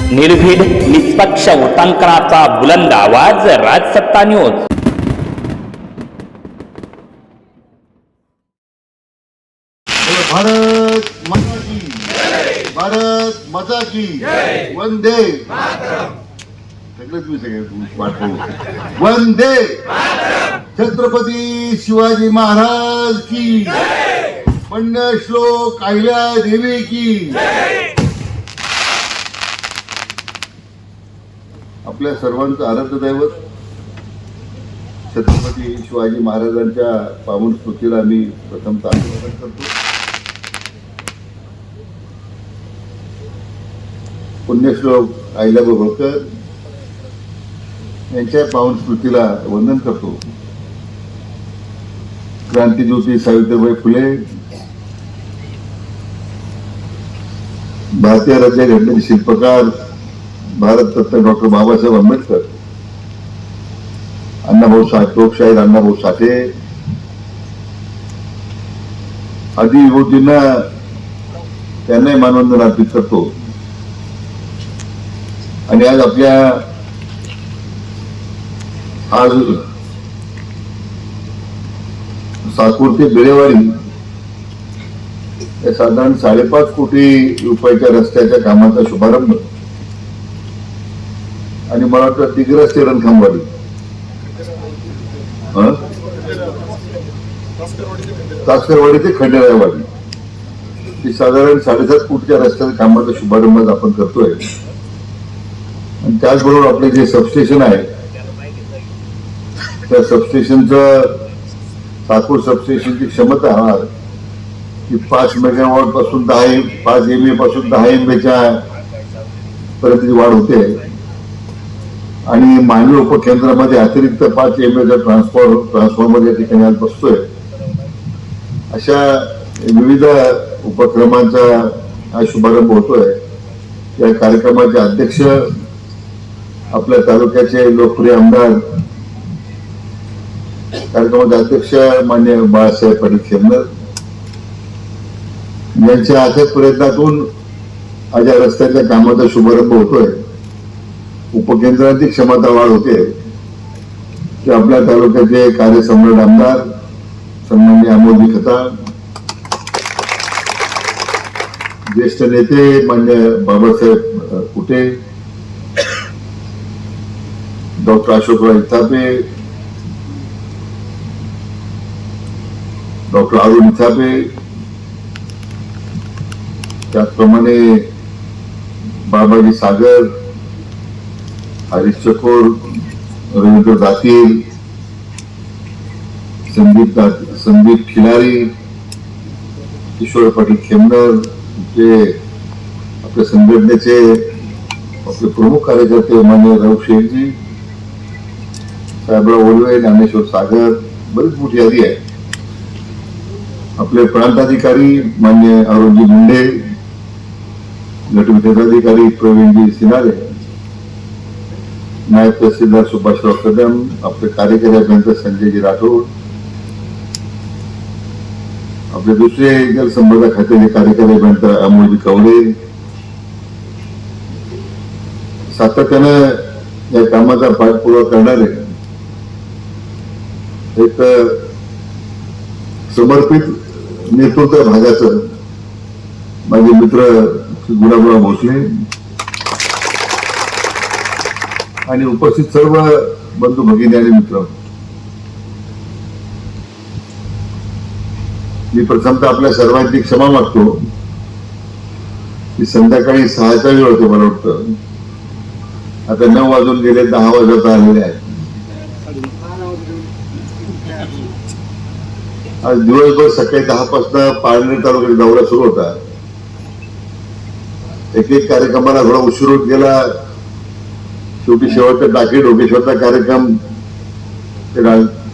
निर्भीड निष्पक्ष वृत्तांकनाचा बुलंद आवाज राजसत्ता न्यूज। भारत माता की भारत माता की वंदे वंदे छत्रपती शिवाजी महाराज की पुण्यश्लोक अहिल्या देवी की। आपल्या सर्वांचं आराध्य दैवत छत्रपती शिवाजी महाराजांच्या पावन स्मृतीला मी प्रथमतः अभिवादन करतो। पुण्यश्लोक अहिल्याबाई होळकर यांच्या पावन स्मृतीला वंदन करतो। क्रांतीज्योती सावित्रीबाई फुले, भारतीय राज्यघटनेचे शिल्पकार भारतरत्न डॉक्टर बाबासाहेब आंबेडकर, अण्णाभाऊ साठे, लोकशाहीर अण्णाभाऊ साठे आदी विभूतींना त्यांनाही मानवंदना अर्पित करतो। आणि आज आज साकूर ते बेळेवाडी या साधारण 5.5 कोटी रुपयाच्या रस्त्याच्या कामाचा शुभारंभ आणि मला वाटतं दिग्रस ते रणखांबवाडी तासकरवाडी ते खंडेरायवाडी ही साधारण 7.5 कोटीच्या रस्त्याच्या कामाचा शुभारंभ आपण करतोय। आणि त्याचबरोबर आपले जे सबस्टेशन आहे त्या सबस्टेशनचं साकूर सबस्टेशनची क्षमता ही 5 मेगावॉट पासून 5 MVA पासून 10 MVAच्या पर्यंतची वाढ होते आणि मानवी उपकेंद्रामध्ये अतिरिक्त 5 MVAचा ट्रान्सफॉर्मर या ठिकाणी आज बसतोय। अशा विविध उपक्रमांचा हा शुभारंभ होतोय। या कार्यक्रमाचे अध्यक्ष आपल्या तालुक्याचे लोकप्रिय आमदार, कार्यक्रमाचे अध्यक्ष मान्य बाळासाहेब पाटील खेमनर यांच्या अथक प्रयत्नातून आज या रस्त्याच्या कामाचा शुभारंभ होतोय। उपकेंद्राची क्षमता वाढ होते की आपल्या तालुक्याचे कार्यसम्राट आमदार सन्माननीय अमोलजी खताळ, ज्येष्ठ नेते मान्य बाबासाहेब कुटे, डॉक्टर अशोकराव इथापे, डॉक्टर अरुण इथापे, त्याचप्रमाणे बाबाजी सागर, हरीश चकोर, रवींद्र दातीर, संदीप खिलारी, किशोर पाटील खेमनर, जे आपल्या संघटनेचे आपले प्रमुख कार्यकर्ते मान्य राऊत शेखजी, साहेबराव ओलवे, ज्ञानेश्वर सागर, बरीच मोठी यादी आहे। आपले प्रांताधिकारी मान्य अरुणजी मुंडे, गटविकासाधिकारी प्रवीणजी सिनारे, नायब तहसीलदार सुभाषराव कदम, आपले कार्यकारी अभियंता संजयजी राठोड, आपले दुसरे जलसंपदा खात्याचे कार्यकारी अभियंता अमोलजी कवडे, सातत्यानं या कामाचा पाठपुरावा करणारे एक समर्पित नेतृत्व भागाचं माझे मित्र गुलाबराव भोसले आणि उपस्थित सर्व बंधू भगिनी आणि मित्र, मी प्रथमतः आपल्या सर्वांची क्षमा मागतो की संध्याकाळी 6चा वेळ होते। मला वाटतं आता 9 वाजून गेले, 10 वाजत आलेले आहेत। आज दिवसभर सकाळी 10 पासून पारनेर तालुक्यात दौरा सुरू होता। एक कार्यक्रमाला थोडा उशीर होत गेला। शेवटी शेवटचा टाकी डोकेश्वरचा कार्यक्रम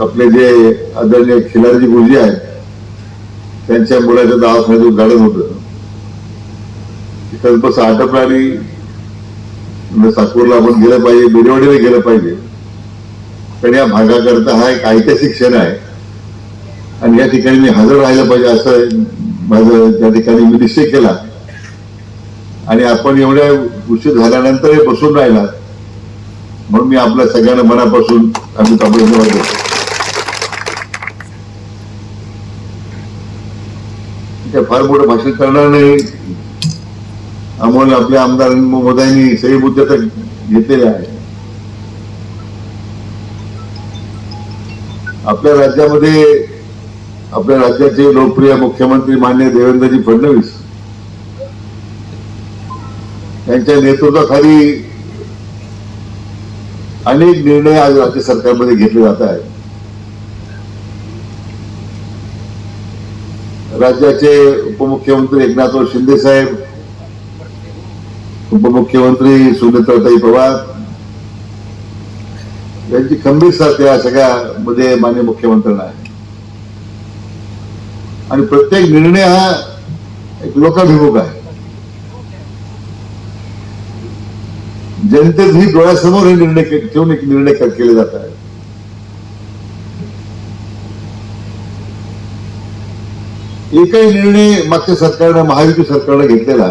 आपले जे आदरणीय खिलारी गुरुजी आहेत त्यांच्या मुलाच्या दवाखान्यात उद्घाटन होतं। तिथं बस आटपणारी साकूरला आपण गेलं पाहिजे, बिरेवाडीला गेलं पाहिजे, पण या भागाकरता हा एक ऐतिहासिक क्षण आहे आणि या ठिकाणी मी हजर राहिलं पाहिजे असं माझं त्या ठिकाणी मी निश्चय केला। आणि आपण एवढ्या उशीर झाल्यानंतर हे बसून राहिला म्हणून मी आपल्या सगळ्यांना मनापासून आम्ही धन्यवाद देतो. त्या फार मोठं भाषण करणार नाही. आम्हाला आपल्या आमदार महोदयांनी सगळे मुद्दे तर घेतलेले आहे. आपल्या राज्यामध्ये आपल्या राज्याचे लोकप्रिय मुख्यमंत्री माननीय देवेंद्रजी फडणवीस यांच्या नेतृत्वाखाली अनेक निर्णय आज राज्य सरकारमध्ये घेतले जात आहेत. राज्याचे उपमुख्यमंत्री एकनाथराव शिंदे साहेब, उपमुख्यमंत्री सुनेत्राताई पवार यांची खंबीर साथ या सगळ्यामध्ये माननीय मुख्यमंत्र्यांना आहे. आणि प्रत्येक निर्णय हा एक लोकाभिमुख आहे. जनतेतही डोळ्यासमोर हे निर्णय ठेवून एक निर्णय केले जात आहेत. एकही निर्णय मागच्या सरकारनं महायुती सरकारनं घेतलेला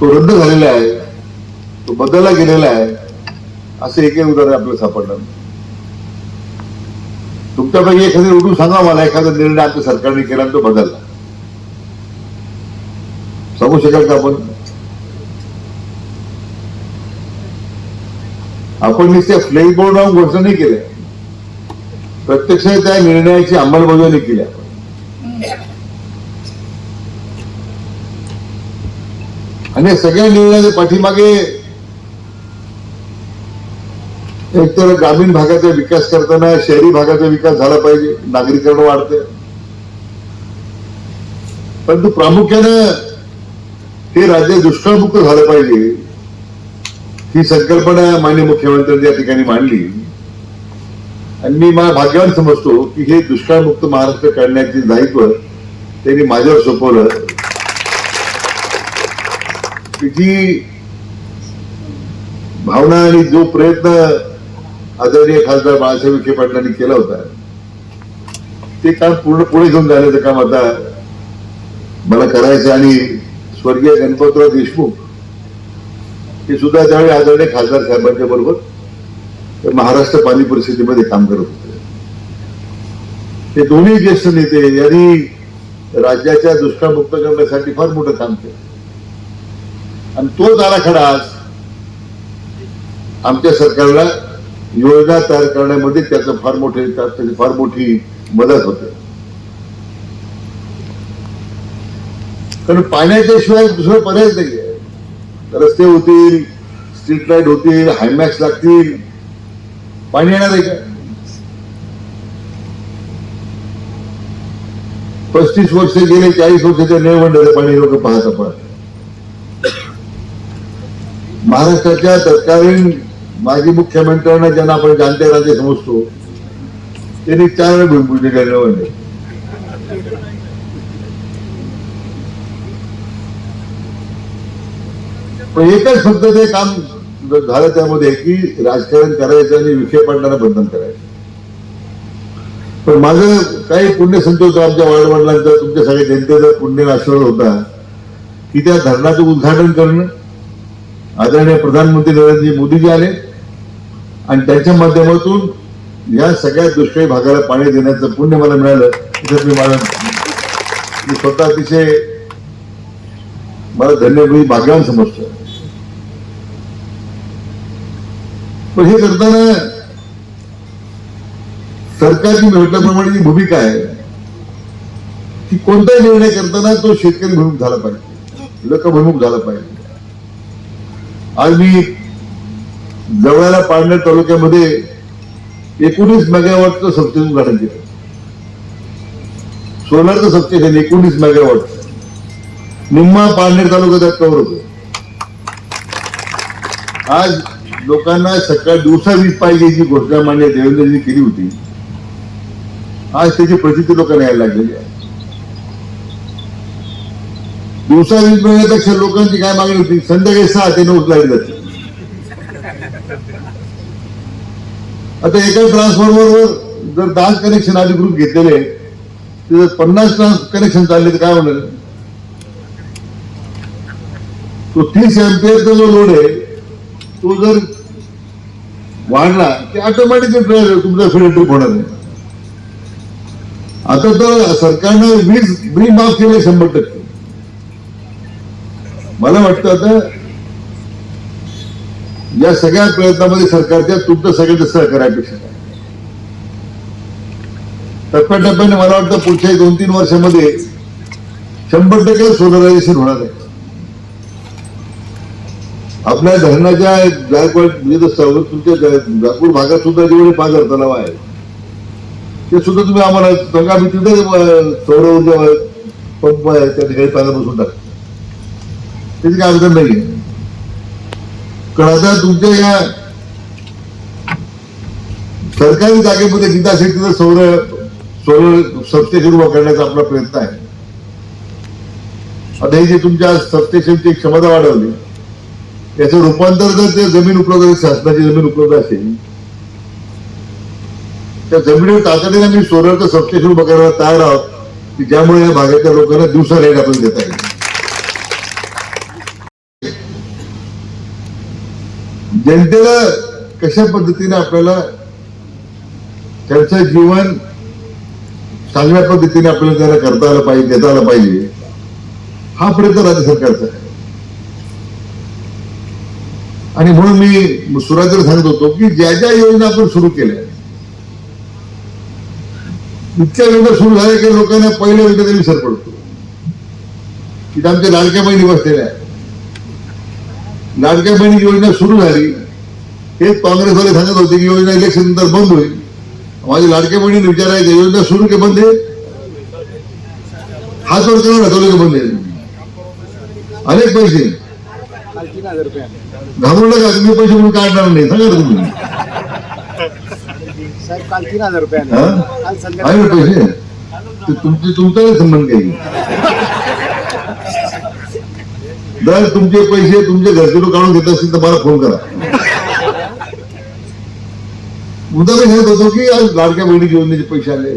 तो रद्द झालेला आहे, तो बदलला गेलेला आहे असं एकही उदाहरण आपल्याला सापडणार नाही. तुमच्यापैकी एखादं उठून सांगा मला एखादा निर्णय आमच्या सरकारने केला तो बदलला. सांगू शकाल का आपण? आपण नुसत्या फ्लेक्स बोर्ड लावून घोषणा नाही केल्या, प्रत्यक्ष त्या निर्णयाची अंमलबजावणी केली आपण. आणि सगळ्या निर्णयाच्या पाठीमागे एकतर ग्रामीण भागाचा विकास करताना शहरी भागाचा विकास झाला पाहिजे, नागरीकरण वाढते, परंतु प्रामुख्यानं हे राज्य दुष्काळमुक्त झालं पाहिजे ही संकल्पना माननीय मुख्यमंत्र्यांनी या ठिकाणी मांडली. आणि मी मला भाग्यवान समजतो की हे दुष्काळमुक्त महाराष्ट्र करण्याचे दायित्व त्यांनी माझ्यावर सोपवलं. जी भावना आणि जो प्रयत्न आदरणीय खासदार बाळासाहेब विखे पाटलांनी केला होता ते काम पूर्ण पुढे घेऊन जाण्याचं काम आता मला करायचं. आणि स्वर्गीय गणपतराव देशमुख हे सुद्धा त्यावेळी आदरणीय खासदार साहेबांच्या बरोबर महाराष्ट्र पाणी परिषदेमध्ये काम करत होते. हे दोन्ही ज्येष्ठ नेते यांनी राज्याच्या दुष्काळमुक्त करण्यासाठी फार मोठं काम केलं. आणि तोच आराखडा आज आमच्या सरकारला योजना तयार करण्यामध्ये त्याची फार मोठी मदत होते. कारण पाण्याच्या शिवाय दुसरं पर्याय नाही आहे. रस्ते होतील, स्ट्रीट लाईट होतील, हायमॅक्स लागतील, पाणी येणार आहे का? 35 वर्ष गेले, 40 वर्षाच्या निळवंडाचं पाणी लोक पाहत. महाराष्ट्राच्या तत्कालीन माजी मुख्यमंत्र्यांना ज्यांना आपण जाणते राजे समजतो त्यांनी 4 वेळा भूमिपूजन केले निळवंडे. पण एकच फक्त ते काम झालं त्यामध्ये की राजकारण करायचं आणि विखे पाटलांना बंधन करायचं. पण माझं काही पुण्य संत होतं आमच्या वडिलांचा, तुमच्या सगळ्या जनतेचा पुण्य आशीर्वाद होता की त्या धरणाचं उद्घाटन करणं. आदरणीय प्रधानमंत्री नरेंद्र मोदीजी आले आणि त्यांच्या माध्यमातून या सगळ्या दुष्काळी भागाला पाणी देण्याचं पुण्य मला मिळालं. मी स्वतः अतिशय मला धन्यवाद भाग्यवान समजतो. पण हे करताना सरकारची म्हटल्याप्रमाणे जी भूमिका आहे की कोणताही निर्णय करताना तो शेतकरी भिमुख झाला पाहिजे, लोकभिमुख झाला पाहिजे. आज मी जवळाला पारनेर तालुक्यामध्ये 19 मेगावॉटचं सबस्टेशन उद्घाटन केलं. सोलारचं सबस्टेशन 19 मेगावॉट, निम्मा पारनेर तालुक्यात कव्हर होतो. आज लोकांना सकाळ दिवसा वीज पाहिजे जी घोषणा मान्य देवेंद्रजींनी केली होती, आज त्याची प्रचिती लोकांना यायला लागलेली आहे. दिवसा वीज मिळण्यापेक्षा लोकांची काय मागणी होती, संध्याकाळी 6 ते 9 लाईट जाते. आता एका ट्रान्सफॉर्मरवर जर 10 कनेक्शन अधिकृत घेतलेले तर 50 कनेक्शन चालले तर काय होणार? तो 30 एम्पियरचा जो लोड आहे तो जर वाढला की ऑटोमॅटिकली तुमचा फिल्ड ट्रिप होणार नाही. आता तर सरकारनं वीज माफ केले 100%. मला वाटतं आता या सगळ्या प्रयत्नामध्ये सरकारच्या तुमचं सगळ्यांचं सहकार्य अपेक्षित आहे. टप्प्याटप्प्याने मला वाटतं पुढच्या 2-3 वर्षामध्ये 100% सोलरायझेशन होणार आहे. आपल्या धरणाच्या जायकवाड म्हणजे तुमच्या नागपूर भागात सुद्धा जेवढे 5,000 तलाव आहेत ते सुद्धा तुम्ही आम्हाला सांगा. आम्ही तिथे सौर ऊर्जा पंप आहे त्या ठिकाणी पाणी बसून टाकतो. त्याची काय अडचण नाहीये. कारण आता तुमच्या या सरकारी जागेमध्ये जिथं असेल तिथं सौर सबस्टेशन उभा करण्याचा आपला प्रयत्न आहे. आता ही जी तुमच्या सबस्टेशनची क्षमता वाढवली याचं रूपांतर जर ते जमीन उपलब्ध शासनाची जमीन उपलब्ध असेल त्या जमिनीवर तातडीने आम्ही सोलरचं सबस्टेशन उभं करायला तयार आहोत की ज्यामुळे या भागातल्या लोकांना दिवसा लाईट आपण देता येईल. जनतेला कशा पद्धतीने आपल्याला त्यांचं जीवन चांगल्या पद्धतीने आपल्याला त्याला करता आलं पाहिजे, देता आलं पाहिजे, हा प्रयत्न राज्य सरकारचा आहे. आणि म्हणून मी सुरुवातीला सांगत होतो की ज्या ज्या योजना आपण सुरू केल्या इतक्या योजना सुरू झाल्या की लोकांना पहिल्या योजनेचा विसर पडतो. की आमच्या लाडक्या बहिणी बसलेल्या आहेत. लाडक्या बहिणी योजना सुरू झाली हेच काँग्रेसवाले सांगत होते की योजना इलेक्शन नंतर बंद होईल. माझ्या लाडक्या बहिणीने विचारायचं योजना सुरू की बंद आहे, हात वर करून हटवले की बंद आहे. अनेक पैसे घाबरू नका, तुम्ही पैसे म्हणून काढणार नाही सांगा तुम्ही. आहे पैसे तुमचा संबंध काही. जर तुमचे पैसे तुमचे घरचे लोक काढून घेत असतील तर मला फोन करा. मुद्दा मी सांगत होतो की आज लाडक्या बहिणी योजनेचे पैसे आले.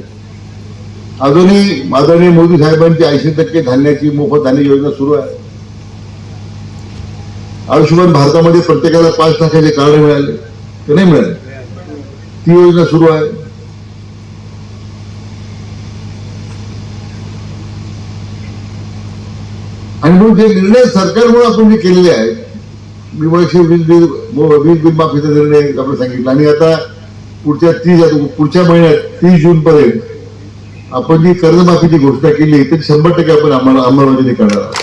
अजूनही आदरणीय मोदी साहेबांची 80% धान्याची मोफत धान्य योजना सुरू आहे. आयुष्यमान भारतामध्ये प्रत्येकाला 5 लाखाचे कार्ड मिळाले ते नाही मिळाले, ती योजना सुरू आहे. आणि म्हणून जे निर्णय सरकारमुळे आपण जे केलेले आहेत, मी वीज बिल माफीचा निर्णय आपण सांगितला. आणि आता पुढच्या महिन्यात 30 जून पर्यंत आपण जी कर्जमाफीची घोषणा केली ती 100% आपण अंमलबजावणी करणार आहोत.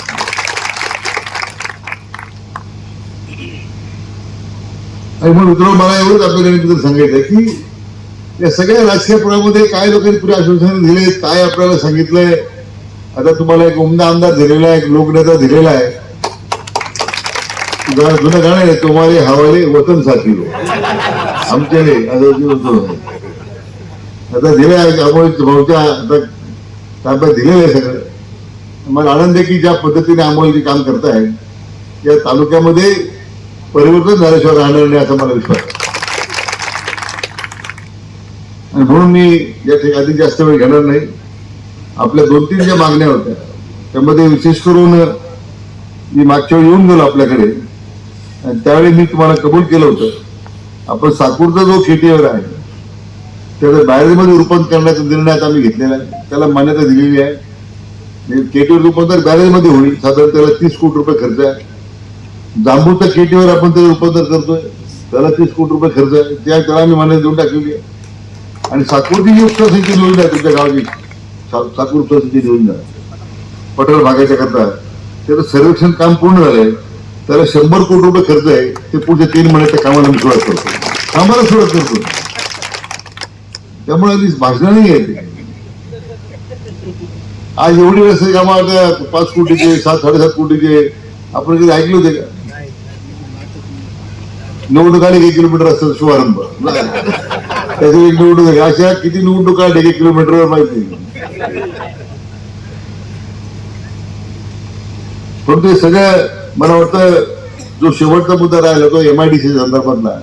आणि म्हणून मित्रांनो मला एवढंच आपल्याला सांगायचं की या सगळ्या राजकीय प्रवाहामध्ये काय लोकांनी पुढे आश्वासन दिले, काय आपल्याला सांगितलंय. आता तुम्हाला एक उमदा आमदार दिलेला आहे, एक लोकनेता दिलेला आहे. जुनं गाणं आहे, तुम्हारे हवाले वतन साथी लो आमचे आता दिले आहे अमोल भाऊच्या ताब्यात दिलेलं आहे सगळं. मला आनंद आहे की ज्या पद्धतीने अमोलजी काम करताय या तालुक्यामध्ये परिवर्तन झाल्याशिवाय राहणार नाही असा मला विश्वास आहे. आणि म्हणून मी या ठिकाणी जास्त वेळ घेणार नाही. आपल्या 2-3 ज्या मागण्या होत्या त्यामध्ये विशेष करून मी मागच्या वेळी येऊन गेलो आपल्याकडे आणि त्यावेळी मी तुम्हाला कबूल केलं होतं आपण साकूरचा जो केटीवर आहे त्याला बॅरेजमध्ये रूपांतर करण्याचा निर्णय आता आम्ही घेतलेला आहे. त्याला मान्यता दिलेली आहे. केटीवर रूपांतर बॅरेजमध्ये होईल. साधारण त्याला 30 कोटी रुपये खर्च आहे. जांबूच्या केटीवर आपण त्याला रूपांतर करतोय त्याला 30 कोटी रुपये खर्च आहे. त्याला आम्ही मान्यता देऊन टाकलेली आहे. आणि साकूरची जी उपसिंचन योजना आहे तुमच्या गावाची साकूर उपसिंचन योजना पठार भागाच्या करता त्याचं सर्वेक्षण काम पूर्ण झालंय. त्याला 100 कोटी रुपये खर्च आहे. ते पुढच्या 3 महिन्याच्या कामाला मी सुरुवात करतो. कामाला सुरुवात करतो. त्यामुळे भाषण नाही आहे. आज एवढी रस्ते कामाला 5 कोटीचे 7-7.5 कोटीचे आपण कधी ऐकले होते का? निवडणूक आली 1 किलोमीटर असतं शुभारंभ त्याची एक निवडणूक आहे. अशा किती निवडणूक आली 1 किलोमीटरवर माहिती. पण ते सगळं मला वाटतं जो शेवटचा मुद्दा राहिला तो MIDC संदर्भातला.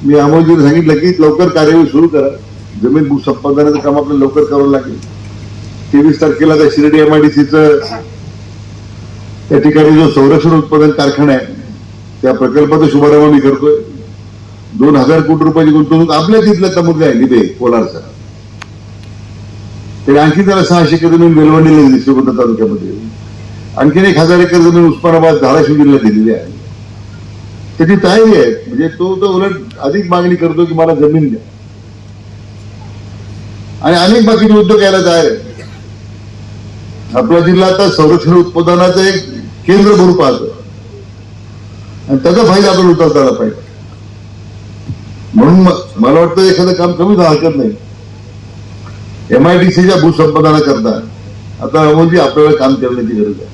मी अमोलजीने सांगितलं की लवकर कार्यवाही सुरू करा. जमीन भू संपादनाचं काम आपल्याला लवकर करावं लागेल. 23 तारखेला त्या शिर्डी MIDCचं त्या ठिकाणी जो संरक्षण उत्पादन कारखाना आहे त्या प्रकल्पाचा शुभारंभ मी करतोय. 2000 कोटी रुपयाची गुंतवणूक आपल्या तिथला मुलगा आहे निधे कोलारचा. तरी आणखी त्याला 600 एकर जमीन वेलवंडीला दिली श्रीगोंदा तालुक्यामध्ये. आणखीन 1000 एकर जमीन उस्मानाबाद धाराशिव जिल्ह्यात दिलेली आहे. त्याची तयारी आहे. म्हणजे तो उलट अधिक मागणी करतो की मला जमीन द्या. आणि अनेक बाकीचे उद्योग यायला तयार आहे. आपला जिल्हा आता संरक्षण उत्पादनाचं एक केंद्र म्हणून पाहतो आणि त्याचा फायदा आपण उचलता आला पाहिजे. म्हणून मला वाटतं एखादं काम कमी हरकत नाही. MIDCच्या भूसंपादनाकरता आता रामोजी आपल्याला काम करण्याची गरज आहे.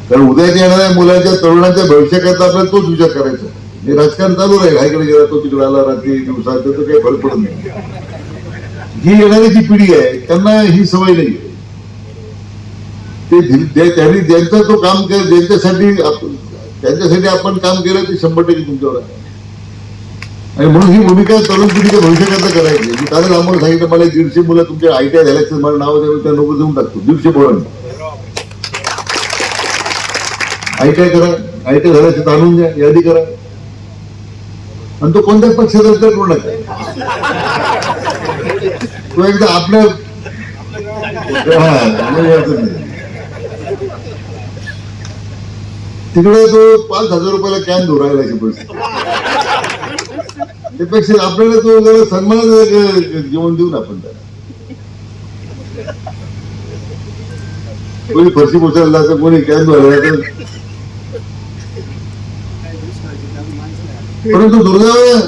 कारण उद्याच्या येणाऱ्या मुलांच्या तरुणांच्या भविष्याकरता आपल्याला तोच विचार करायचा. हे राजकारण चालू राहील. हायकडे गेला तो तिकडे आला रात्री दिवसा तर काही फरक पडत नाही. ही येणारी जी पिढी आहे त्यांना ही सवय नाही. ते त्यांनी ज्यांचा तो काम केलं त्यांच्यासाठी आपण काम केलं ते 100% तुमच्यावर आहे. आणि म्हणून ही भूमिका तरुण पिढीच्या भविष्याकरता करायची. मी कालच आम्हाला सांगितलं मला 150 मुलं तुमच्या ITI झाल्याचं मला नाव द्यावं त्या नोकरी देऊन टाकतो. 150 पोरांनी ITI करा. ITI झाल्याचं आणून द्या. यादी करा. आणि तो कोणत्याच पक्षाचा तर करू नका. तो एकदा आपल्या तिकडे तो 5,000 रुपयाला कॅन धुरायला परिस्थिती. त्यापेक्षा आपल्याला तो जरा सन्मानाचं जेवण देऊन आपण त्याला कोणी फरशी पोचायला जातं कोणी कॅन धुवायला जातं. परंतु दुर्दैवाने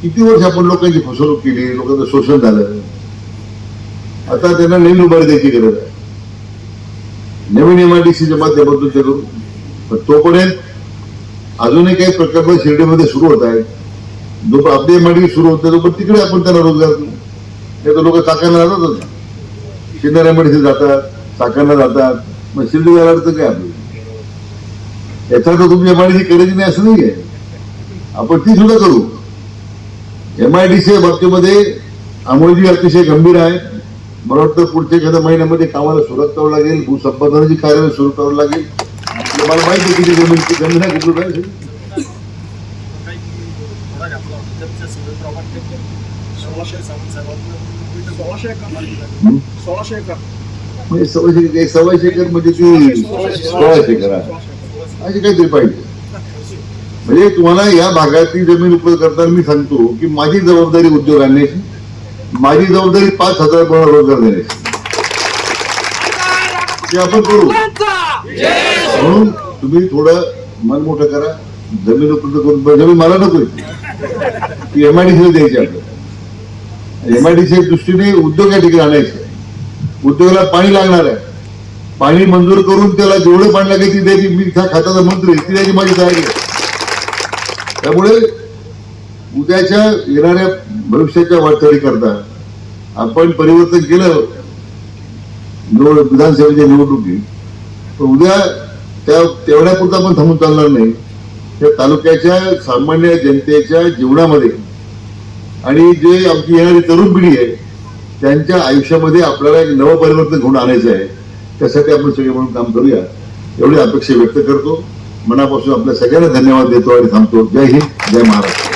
किती वर्ष आपण लोकांची फसवणूक केली. लोकांचं शोषण झालं. आता त्यांना नवीन उभारी द्यायची गरज आहे. नवीन MIDCच्या माध्यमातून ते करू. पण तोपर्यंत अजूनही काही प्रकल्प शिर्डीमध्ये सुरू होत आहेत. जो आपली MIDC सुरू होते तो पण तिकडे आपण त्यांना रोजगार देऊ. नाही तर लोक चाकांना जातातच. शिंदे MIDC जातात चाकांना जातात. मग शिर्डी जायला तर काय आपली याचा तर तुमची MIDC करायची नाही असं नाही आहे. आपण ती सुद्धा करू. MIDC बाबतीमध्ये अमोलजी अतिशय गंभीर आहे. मला वाटतं पुढच्या एखाद्या महिन्यामध्ये कामाला सुरुवात करावं लागेल. भूसंपादनाची कार्यवाही सुरू करावं लागेल. मला माहिती आहे किती जमीन आहे किती काय 1600 एकर म्हणजे ती 1600 एकर अशी काहीतरी पाहिजे. म्हणजे तुम्हाला या भागातली जमीन उपलब्ध करताना मी सांगतो की माझी जबाबदारी उद्योग आणण्याची. माझी जबाबदारी 5,000 कोणाला रोजगार देण्याची. ते आपण करू. म्हणून तुम्ही थोडं मन मोठं करा. जमीन उपलब्ध करून जमीन मला नको ती MIDCला द्यायची. आपल्याला MIDCच्या दृष्टीने उद्योग या ठिकाणी आणायचे. उद्योगाला पाणी लागणार आहे. पाणी मंजूर करून त्याला जेवढं पाणी लागेल ती द्यायची. मी खात्याचा मंत्री ती द्यायची माझी तयारी आहे. त्यामुळे उद्याच्या येणाऱ्या भविष्याच्या वाटचाली करता आपण परिवर्तन केलं विधानसभेच्या निवडणुकीत. तर उद्या तेवढ्यापुरता आपण थांबून चालणार नाही. त्या तालुक्याच्या सामान्य जनतेच्या जीवनामध्ये आणि जे आमची येणारी तरुण पिढी आहे त्यांच्या आयुष्यामध्ये आपल्याला एक नवं परिवर्तन घेऊन आणायचं आहे. त्यासाठी आपण सगळे म्हणून काम करूया एवढी अपेक्षा व्यक्त करतो. मनापासून आपल्या सगळ्यांना धन्यवाद देतो आणि थांबतो. जय हिंद जय महाराष्ट्र.